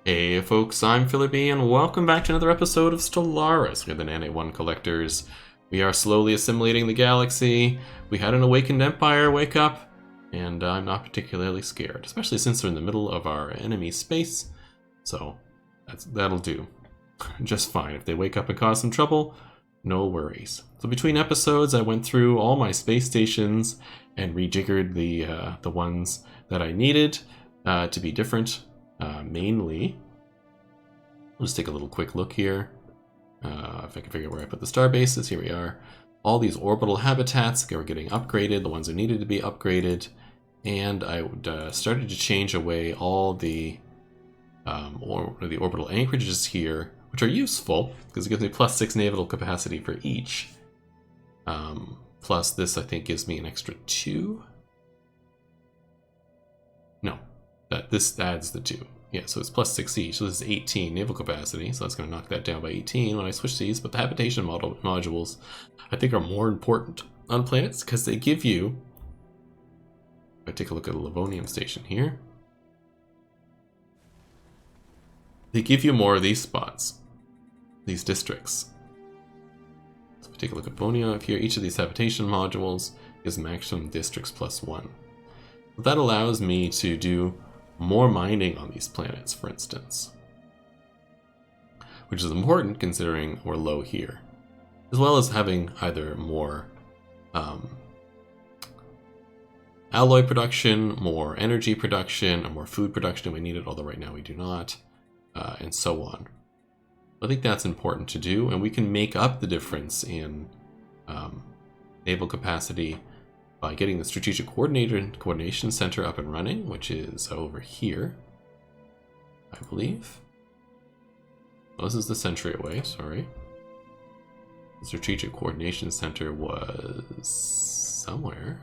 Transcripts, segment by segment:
Hey folks, I'm Philippi, and welcome back to another episode of Stellaris. We're the Nanite-One Collectors. We are slowly assimilating the galaxy. We had an awakened empire wake up, and I'm not particularly scared, especially since we're in the middle of our enemy space. So that'll do just fine. If they wake up and cause some trouble, no worries. So between episodes, I went through all my space stations and rejiggered the ones that I needed to be different. Mainly, let's take a little quick look here. If I can figure out where I put the star bases, here we are. All these orbital habitats are getting upgraded, the ones that needed to be upgraded, and I started to change away all the orbital anchorages here, which are useful because it gives me +6 naval capacity for each. Plus this, I think, gives me an extra 2. No, this adds the 2. Yeah, so it's +6 each, so this is 18 naval capacity, so that's going to knock that down by 18 when I switch these. But the habitation modules, I think, are more important on planets because they give you... If I take a look at a Livonium station here, they give you more of these spots, these districts. So if I take a look at Bonia up here, each of these habitation modules is maximum districts +1. That allows me to do more mining on these planets, for instance, which is important considering we're low here, as well as having either more alloy production, more energy production, or more food production if we need it, although right now we do not, and so on. I think that's important to do, and we can make up the difference in naval capacity by getting the Strategic Coordination Center up and running, which is over here, I believe. Oh, this is the Century away, sorry. The Strategic Coordination Center was somewhere.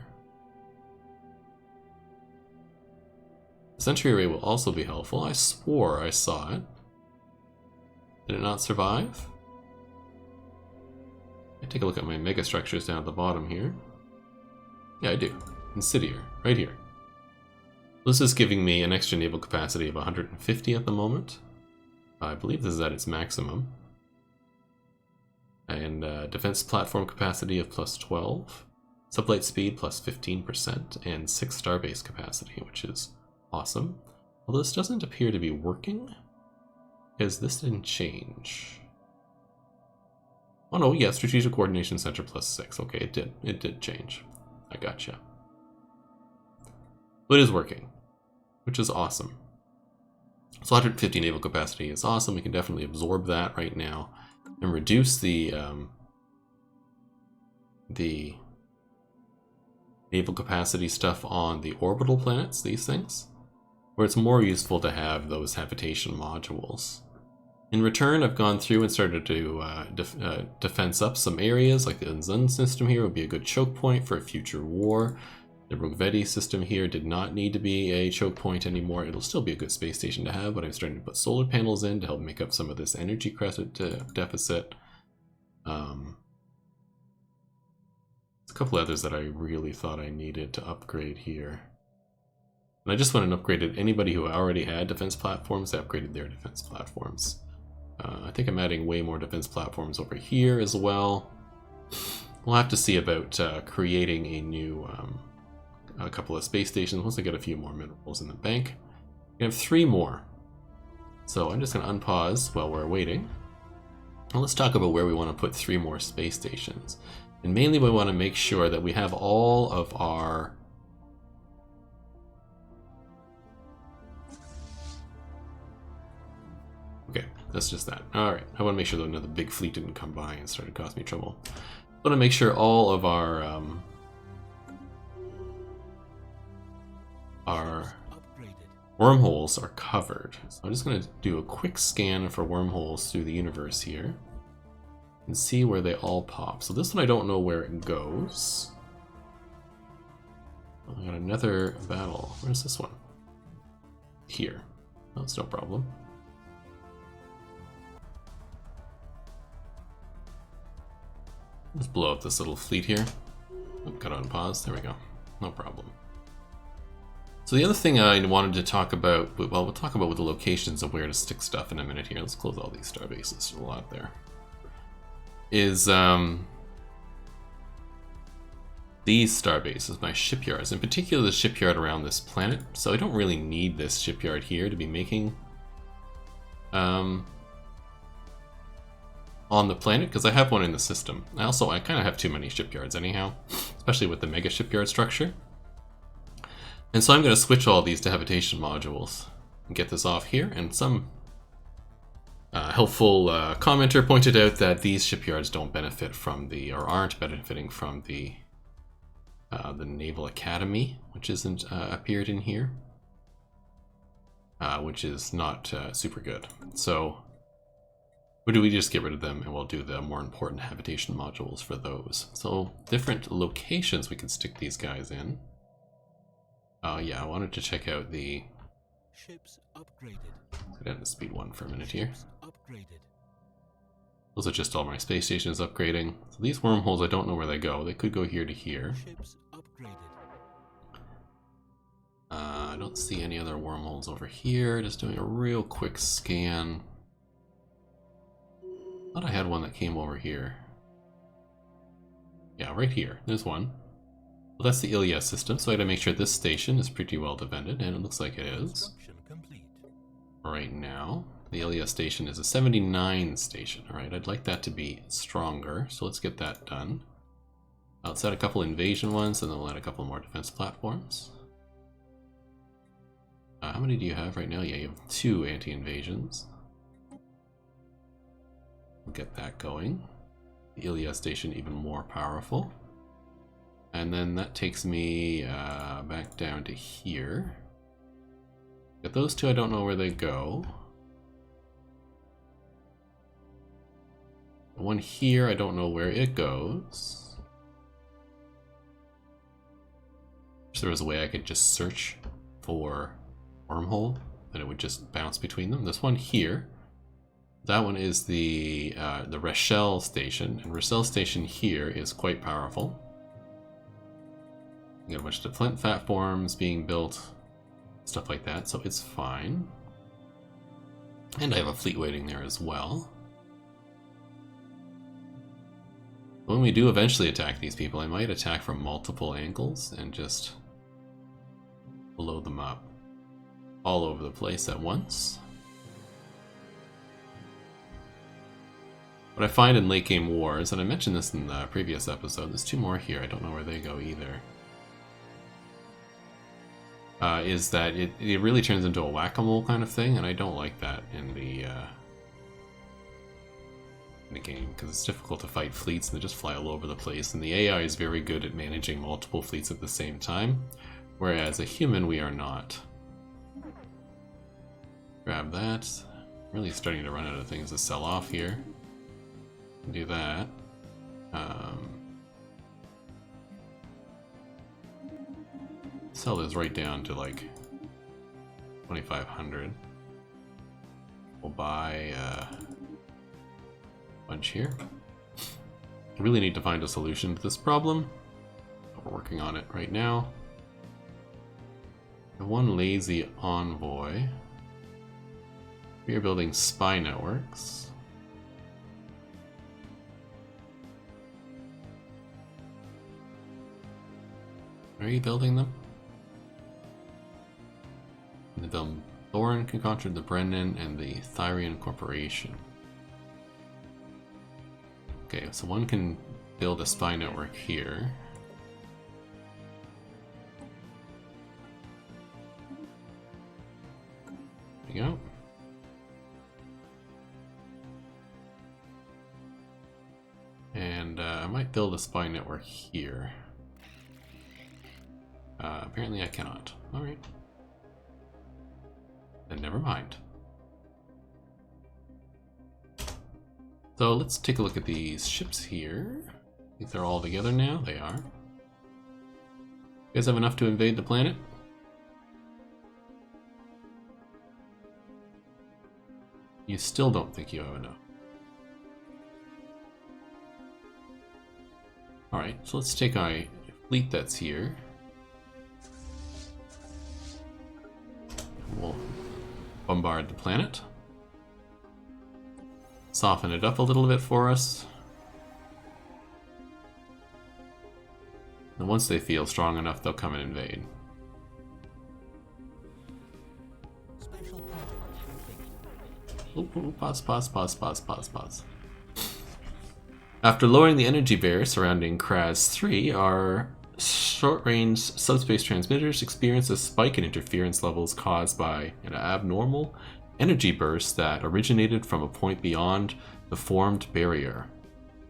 The Century array will also be helpful. I swore I saw it. Did it not survive? I take a look at my megastructures down at the bottom here. Yeah, I do. Insidiar, right here. This is giving me an extra naval capacity of 150 at the moment. I believe this is at its maximum. And defense platform capacity of +12. Sublight speed +15%. And 6 starbase capacity, which is awesome. Although this doesn't appear to be working, because this didn't change. Oh no, yeah, Strategic Coordination Center +6. Okay, it did. It did change. I gotcha. But it is working, which is awesome. So 150 naval capacity is awesome. We can definitely absorb that right now and reduce the naval capacity stuff on the orbital planets, these things, where it's more useful to have those habitation modules. In return, I've gone through and started to defense up some areas, like the Unzun system here would be a good choke point for a future war. The Rogvedi system here did not need to be a choke point anymore. It'll still be a good space station to have, but I'm starting to put solar panels in to help make up some of this energy credit deficit. There's a couple others that I really thought I needed to upgrade here. And I just went and upgraded anybody who already had defense platforms. They upgraded their defense platforms. I think I'm adding way more defense platforms over here as well. We'll have to see about creating a new a couple of space stations once I get a few more minerals in the bank. We have 3 more. So I'm just going to unpause while we're waiting. And let's talk about where we want to put 3 more space stations. And mainly we want to make sure that we have all of our... Okay, that's just that. Alright, I want to make sure that another big fleet didn't come by and start to cause me trouble. I want to make sure all of our wormholes are covered. So I'm just going to do a quick scan for wormholes through the universe here and see where they all pop. So this one I don't know where it goes. Oh, I got another battle. Where's this one? Here. That's no problem. Let's blow up this little fleet here. Oh, cut on pause. There we go. No problem. So the other thing I wanted to talk about, well, we'll talk about with the locations of where to stick stuff in a minute here. Let's close all these star bases. There's a lot there. Is these star bases, my shipyards, in particular the shipyard around this planet. So I don't really need this shipyard here to be making on the planet, because I have one in the system. I kind of have too many shipyards anyhow, especially with the mega shipyard structure. And so I'm going to switch all these to habitation modules and get this off here. And some helpful commenter pointed out that these shipyards don't benefit from or aren't benefiting from the Naval Academy, which isn't appeared in here, which is not super good. So do we just get rid of them and we'll do the more important habitation modules for those. So different locations we can stick these guys in. Yeah, I wanted to check out the ships upgraded. Let's go down to speed 1 for a minute here. Those are just all my space stations upgrading. So these wormholes, I don't know where they go. They could go here to here. I don't see any other wormholes over here. Just doing a real quick scan. I thought I had one that came over here. Yeah, right here. There's one. Well, that's the Ilya system, so I gotta make sure this station is pretty well defended, and it looks like it is. Right now, the Ilya station is a 79 station. Alright, I'd like that to be stronger, so let's get that done. Let's add a couple invasion ones, and then we'll add a couple more defense platforms. How many do you have right now? Yeah, you have 2 anti-invasions. We'll get that going. The Ilya station even more powerful. And then that takes me back down to here. Got those 2, I don't know where they go. The one here, I don't know where it goes. If there was a way I could just search for wormhole, then it would just bounce between them. This one here, that one is the Rochelle station, and Rochelle station here is quite powerful. You got a bunch of flint fat forms being built, stuff like that, so it's fine. And I have a fleet waiting there as well. When we do eventually attack these people, I might attack from multiple angles and just blow them up all over the place at once. What I find in late game wars, and I mentioned this in the previous episode, there's 2 more here, I don't know where they go either. Is that it really turns into a whack-a-mole kind of thing, and I don't like that in the game, because it's difficult to fight fleets and they just fly all over the place, and the AI is very good at managing multiple fleets at the same time, whereas a human we are not. Grab that. Really starting to run out of things to sell off here. Do that. Sell this right down to like 2,500. We'll buy a bunch here. I really need to find a solution to this problem. We're working on it right now. The one lazy envoy. We are building spy networks. Are you building them? The Thorin can conquer the Brennan and the Thyrian Corporation. Okay, so one can build a spy network here. There we go. And I might build a spy network here. Apparently I cannot. Alright. Then never mind. So let's take a look at these ships here. I think they're all together now. They are. You guys have enough to invade the planet? You still don't think you have enough. Alright, so let's take our fleet that's here. bombard the planet. Soften it up a little bit for us. And once they feel strong enough, they'll come and invade. Ooh, pause. After lowering the energy barrier surrounding Kraz 3, our short-range subspace transmitters experience a spike in interference levels caused by an abnormal energy burst that originated from a point beyond the formed barrier.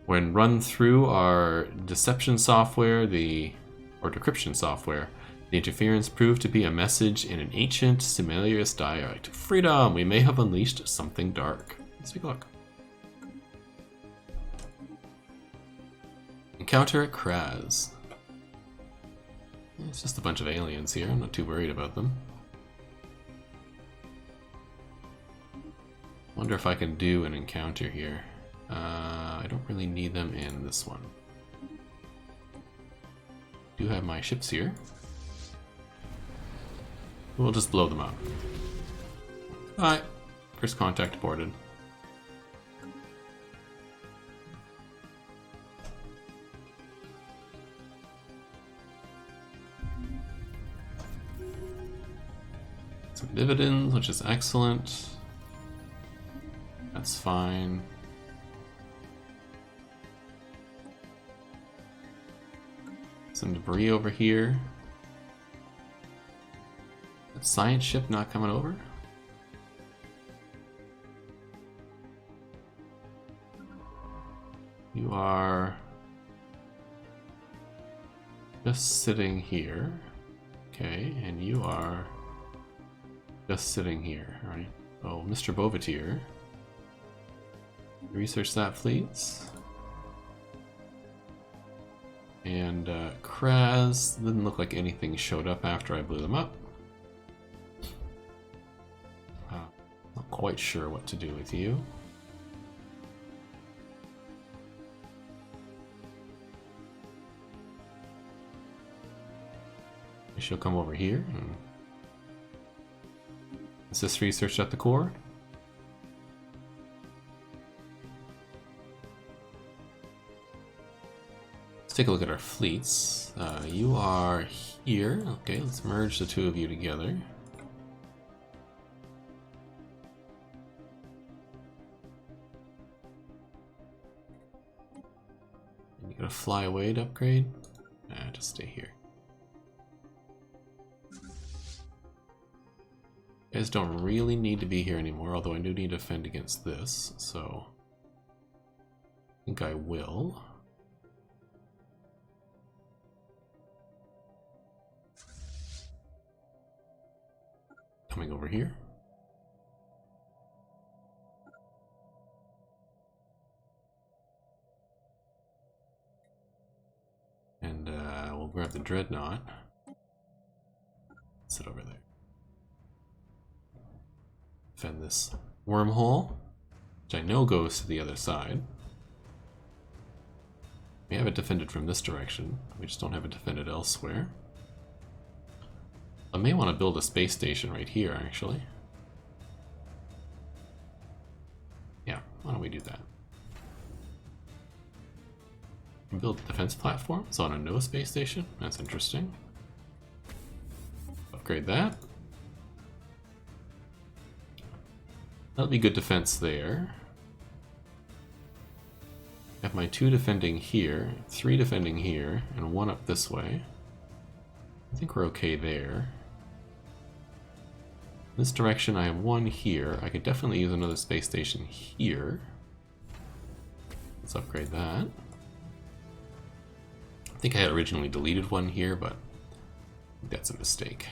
When run through our decryption software, the interference proved to be a message in an ancient Stellaris dialect. Freedom! We may have unleashed something dark. Let's take a look. Encounter at Kraz. It's just a bunch of aliens here. I'm not too worried about them. Wonder if I can do an encounter here. I don't really need them in this one. Do have my ships here. We'll just blow them up. Alright. First contact aborted. Some dividends, which is excellent. That's fine. Some debris over here. That science ship not coming over? You are just sitting here. Okay, and you are just sitting here, right? Oh, Mr. Bovatir. Research that, fleets. And Kraz didn't look like anything showed up after I blew them up. Not quite sure what to do with you. She'll come over here. Is this research at the core? Let's take a look at our fleets. You are here. Okay, let's merge the two of you together. And you gotta fly away to upgrade? Nah, just stay here. You guys don't really need to be here anymore, although I do need to defend against this, so I think I will. Coming over here. And we'll grab the dreadnought. Sit over there. Defend this wormhole, which I know goes to the other side. We have it defended from this direction. We just don't have it defended elsewhere. I may want to build a space station right here, actually. Yeah, why don't we do that? Build defense platforms on a no space station. That's interesting. Upgrade that. That'll be good defense there. I have my 2 defending here, 3 defending here, and 1 up this way. I think we're okay there. This direction I have 1 here. I could definitely use another space station here. Let's upgrade that. I think I had originally deleted 1 here, but I think that's a mistake.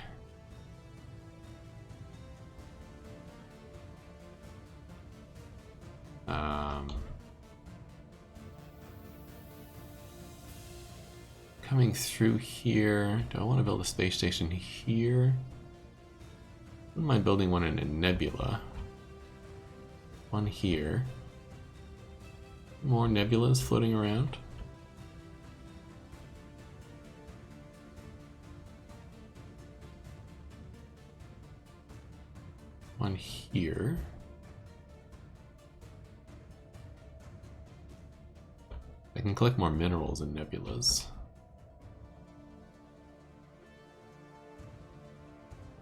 Coming through here, do I want to build a space station here? I wouldn't mind building one in a nebula. 1 here. More nebulas floating around. On here. I can collect more minerals and nebulas.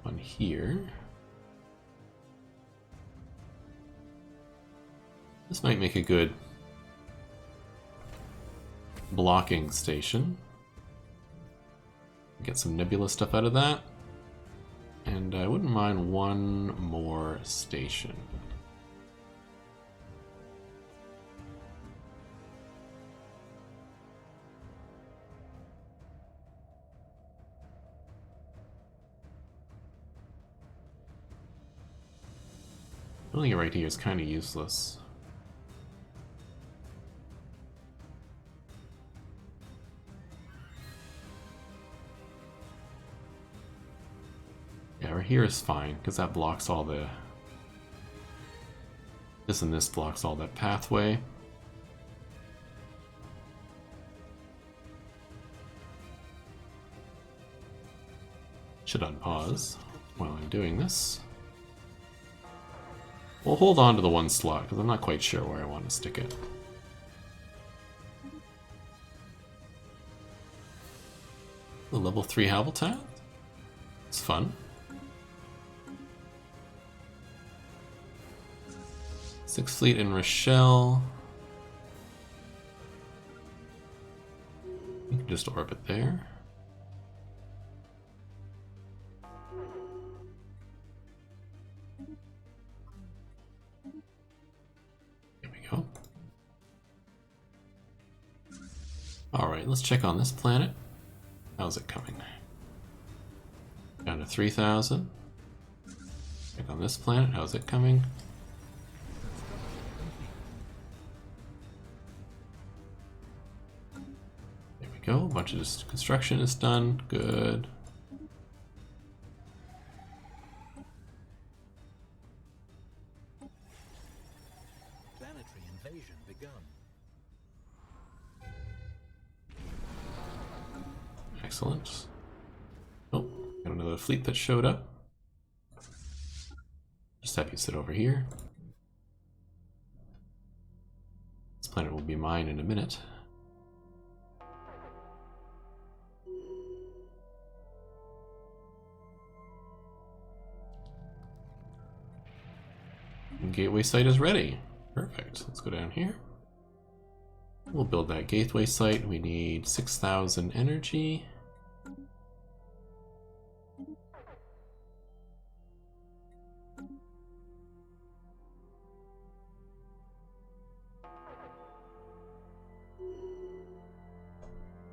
On here. This might make a good blocking station. Get some nebula stuff out of that. And I wouldn't mind one more station. Building it right here is kind of useless. Yeah, right here is fine, because that blocks all the... This and this blocks all that pathway. Should unpause while I'm doing this. We'll hold on to the one slot, because I'm not quite sure where I want to stick it. The level 3 habitat? It's fun. 6th Fleet in Rochelle. You can just orbit there. There we go. Alright, let's check on this planet. How's it coming? Down to 3,000. Check on this planet. How's it coming? There we go. A bunch of this construction is done. Good. Planetary invasion begun. Excellent. Oh, got another fleet that showed up. Just have you sit over here. This planet will be mine in a minute. And gateway site is ready. Perfect. Let's go down here. We'll build that gateway site. We need 6,000 energy.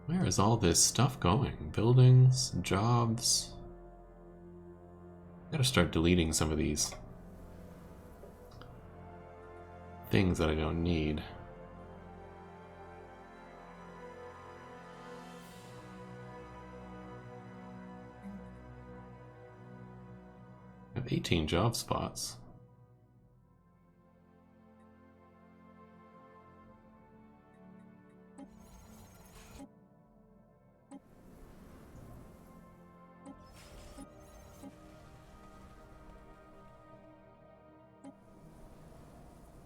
Where is all this stuff going? Buildings, jobs. Gotta start deleting some of these things that I don't need. I have 18 job spots.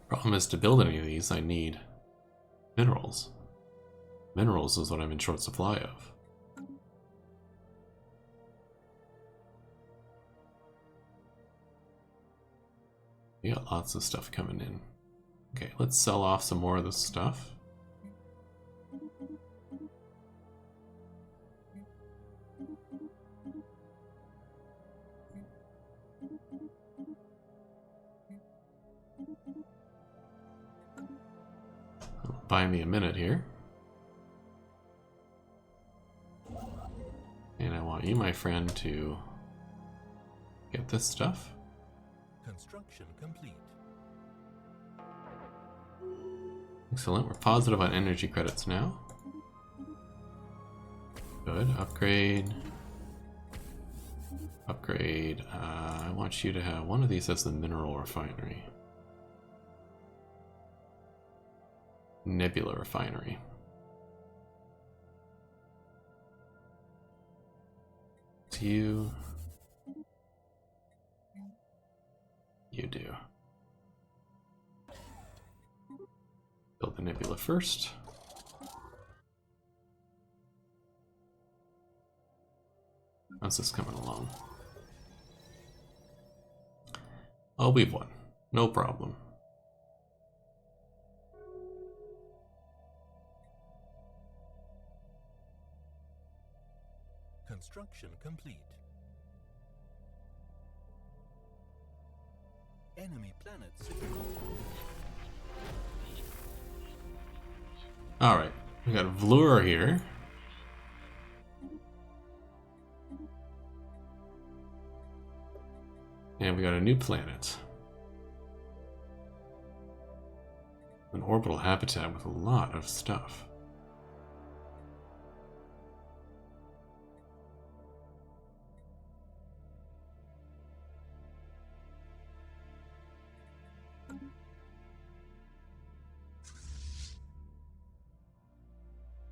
Problem is, to build any of these, I need minerals. Minerals is what I'm in short supply of. We got lots of stuff coming in. Okay, let's sell off some more of this stuff. Buy me a minute here. And I want you, my friend, to get this stuff. Construction complete. Excellent. We're positive on energy credits now. Good. Upgrade. Upgrade. I want you to have one of these as the mineral refinery. Nebula refinery. It's you. you do? Build the nebula first. How's this coming along? Oh, we've won. No problem. Construction complete. Enemy planet secure. Alright, we got Vlur here. And we got a new planet. An orbital habitat with a lot of stuff.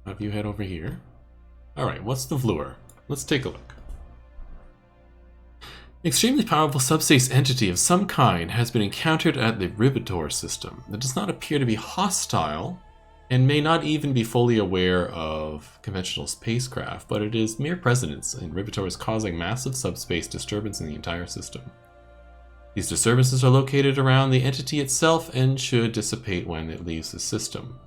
Have you head over here? Alright, what's the Vlur? Let's take a look. An extremely powerful subspace entity of some kind has been encountered at the Ribitor system that does not appear to be hostile and may not even be fully aware of conventional spacecraft, but it is mere presence in Ribitor is causing massive subspace disturbance in the entire system. These disturbances are located around the entity itself and should dissipate when it leaves the system.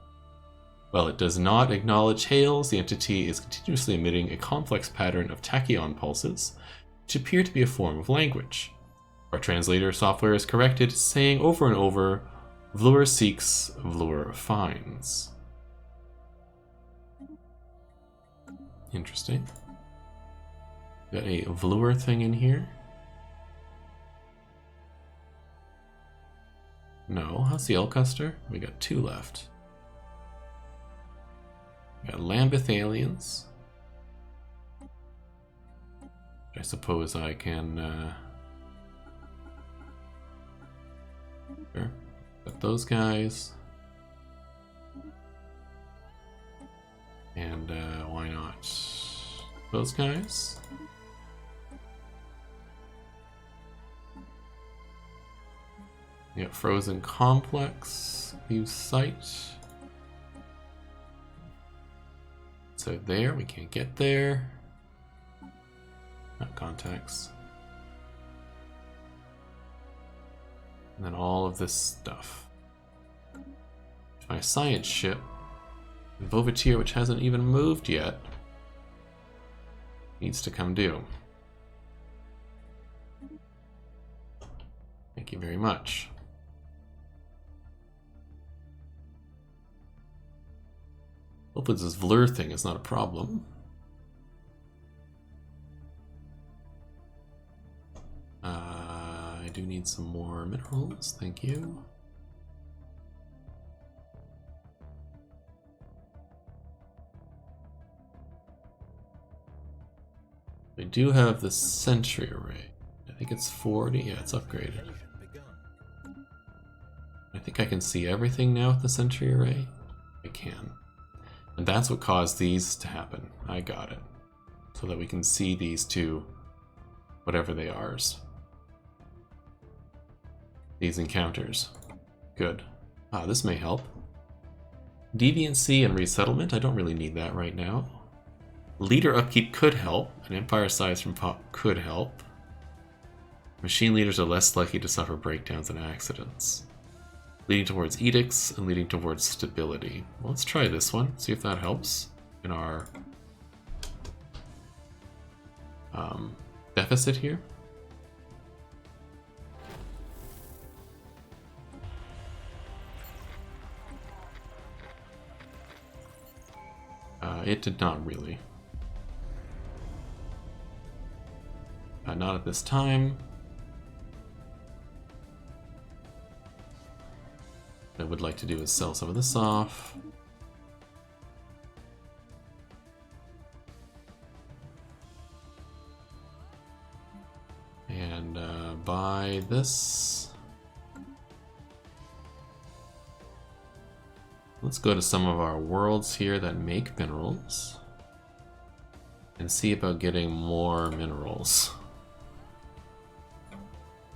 While it does not acknowledge hails, the entity is continuously emitting a complex pattern of tachyon pulses, which appear to be a form of language. Our translator software is corrected, saying over and over, Vlur seeks, Vlur finds. Interesting. Got a Vlur thing in here? No. How's the Elcuster? We got 2 left. We got Lambeth aliens. I suppose I can, sure. Got those guys. And, why not those guys? We got Frozen Complex, View Site. So there, we can't get there. Not contacts. And then all of this stuff. My science ship, Bovatir, which hasn't even moved yet, needs to come due. Thank you very much. Hopefully this Vlur thing is not a problem. I do need some more minerals, thank you. We do have the sentry array. I think it's 40, yeah, it's upgraded. I think I can see everything now with the sentry array. I can. And that's what caused these to happen. I got it. So that we can see these two, whatever they are. These encounters. Good. Ah, this may help. Deviancy and resettlement, I don't really need that right now. Leader upkeep could help. An empire size from pop could help. Machine leaders are less likely to suffer breakdowns and accidents. Leading towards edicts and leading towards stability. Well, let's try this one, see if that helps in our deficit here. It did not really. Not at this time. What I would like to do is sell some of this off. And buy this. Let's go to some of our worlds here that make minerals and see about getting more minerals.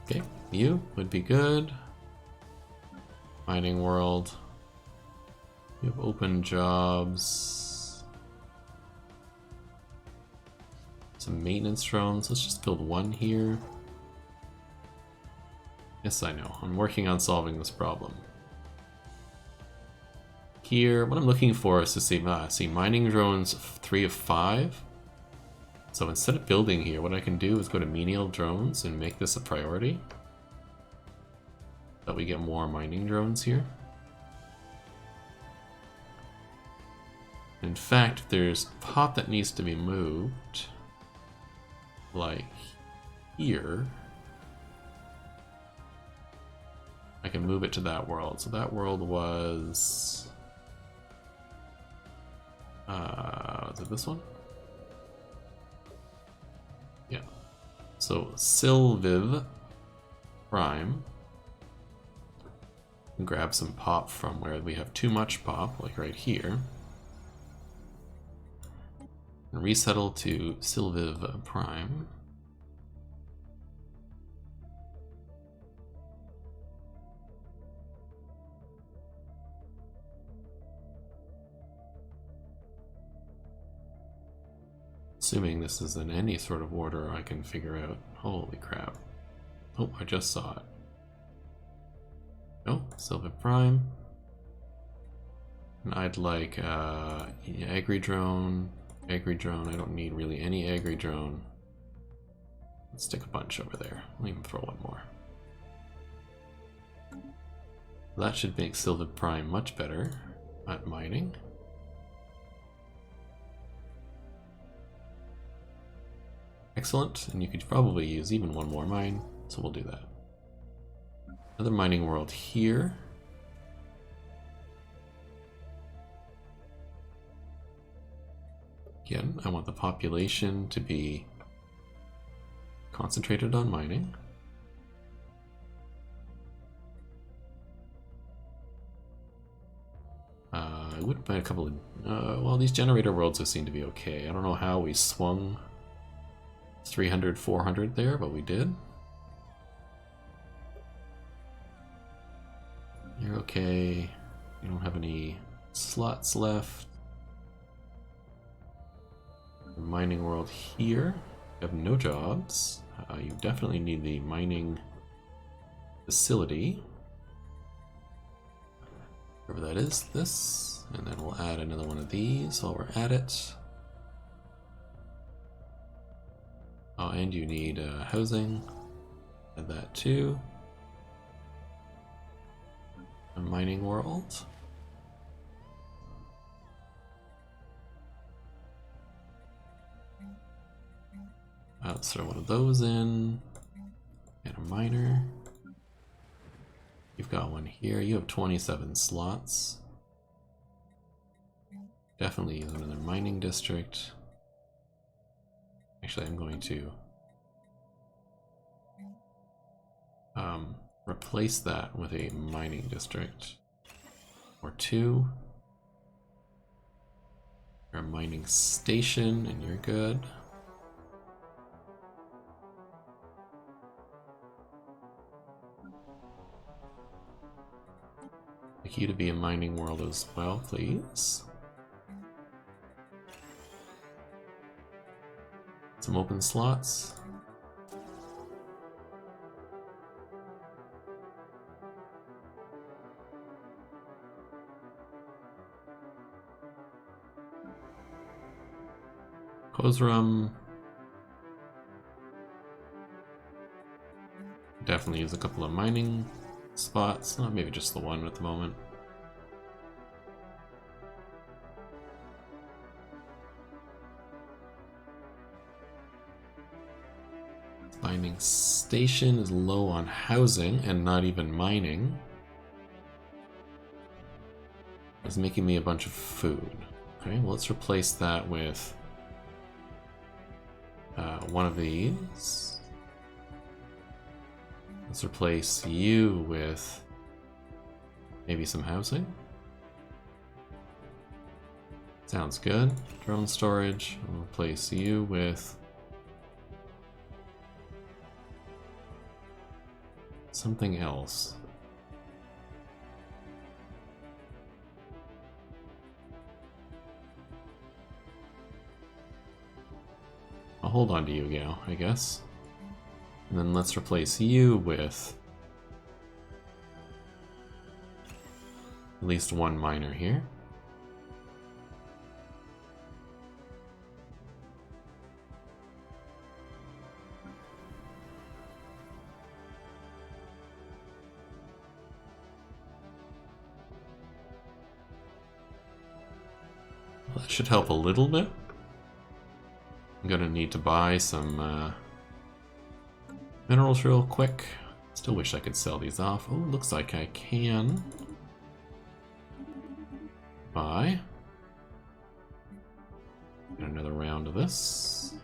Okay, You would be good. Mining world. You have open jobs. Some maintenance drones. Let's just build one here. Yes, I know. I'm working on solving this problem. Here, what I'm looking for is to see mining drones 3 of 5. So instead of building here, what I can do is go to menial drones and make this a priority. That we get more mining drones here. In fact, there's a pot that needs to be moved. Like here. I can move it to that world. So that world was... is it this one? Yeah. So Sylviv Prime. Grab some pop from where we have too much pop, like right here. And resettle to Sylviv Prime. Assuming this is in any sort of order I can figure out. Holy crap. Oh, I just saw it. Oh, Sylviv Prime. And I'd like Agri Drone. Agri Drone, I don't need really any Agri Drone. Let's stick a bunch over there. I'll even throw one more. That should make Sylviv Prime much better at mining. Excellent, and you could probably use even one more mine, so we'll do that. Another mining world here. Again, I want the population to be concentrated on mining. I would buy a couple of... well, these generator worlds seem to be okay. I don't know how we swung 300, 400 there, but we did. You're okay. You don't have any slots left. The mining world here. You have no jobs. You definitely need the mining facility. Wherever that is, this. And then we'll add another one of these while we're at it. Oh, and you need housing. Add that too. A mining world. Let's throw one of those in. And a miner. You've got one here. You have 27 slots. Definitely use another mining district. Actually, I'm going to replace that with a mining district or 2. Or a mining station, and you're good. I'd like you to be a mining world as well, please. Some open slots. Kozram. Definitely use a couple of mining spots. Not maybe just the one at the moment. Mining station is low on housing and not even mining. It's making me a bunch of food. Okay, well, let's replace that with one of these. Let's replace you with maybe some housing. Sounds good. Drone storage. I'll replace you with something else. I'll hold on to you, Gal, I guess. And then let's replace you with at least one miner here. Well, that should help a little bit. I'm gonna need to buy some minerals real quick. Still wish I could sell these off. Oh, looks like I can buy. Get another round of this.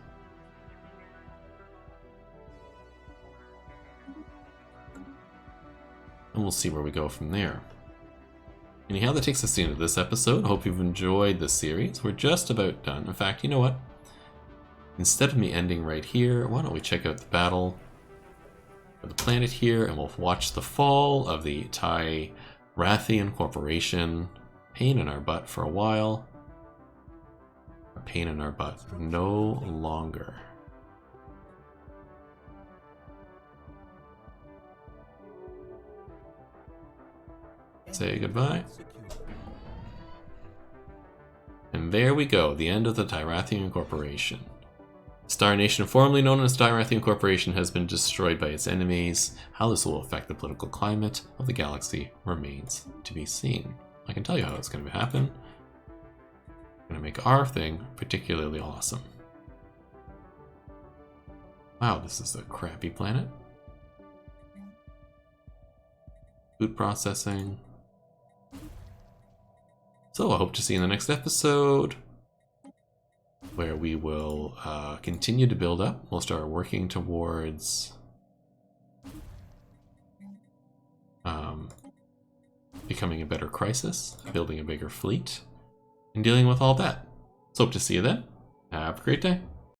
And we'll see where we go from there. Anyhow, that takes us to the end of this episode. I hope you've enjoyed this series. We're just about done. In fact, you know what? Instead of me ending right here, why don't we check out the battle of the planet here, and we'll watch the fall of the Tyrathian Corporation. Pain in our butt for a while. A pain in our butt no longer. Say goodbye. And there we go, the end of the Tyrathian Corporation. Star Nation, formerly known as Tyrathian Corporation, has been destroyed by its enemies. How this will affect the political climate of the galaxy remains to be seen. I can tell you how it's going to happen. We're going to make our thing particularly awesome. Wow, this is a crappy planet. Food processing. So I hope to see you in the next episode, where we will continue to build up. We'll start working towards becoming a better crisis, building a bigger fleet, and dealing with all that. So hope to see you then. Have a great day.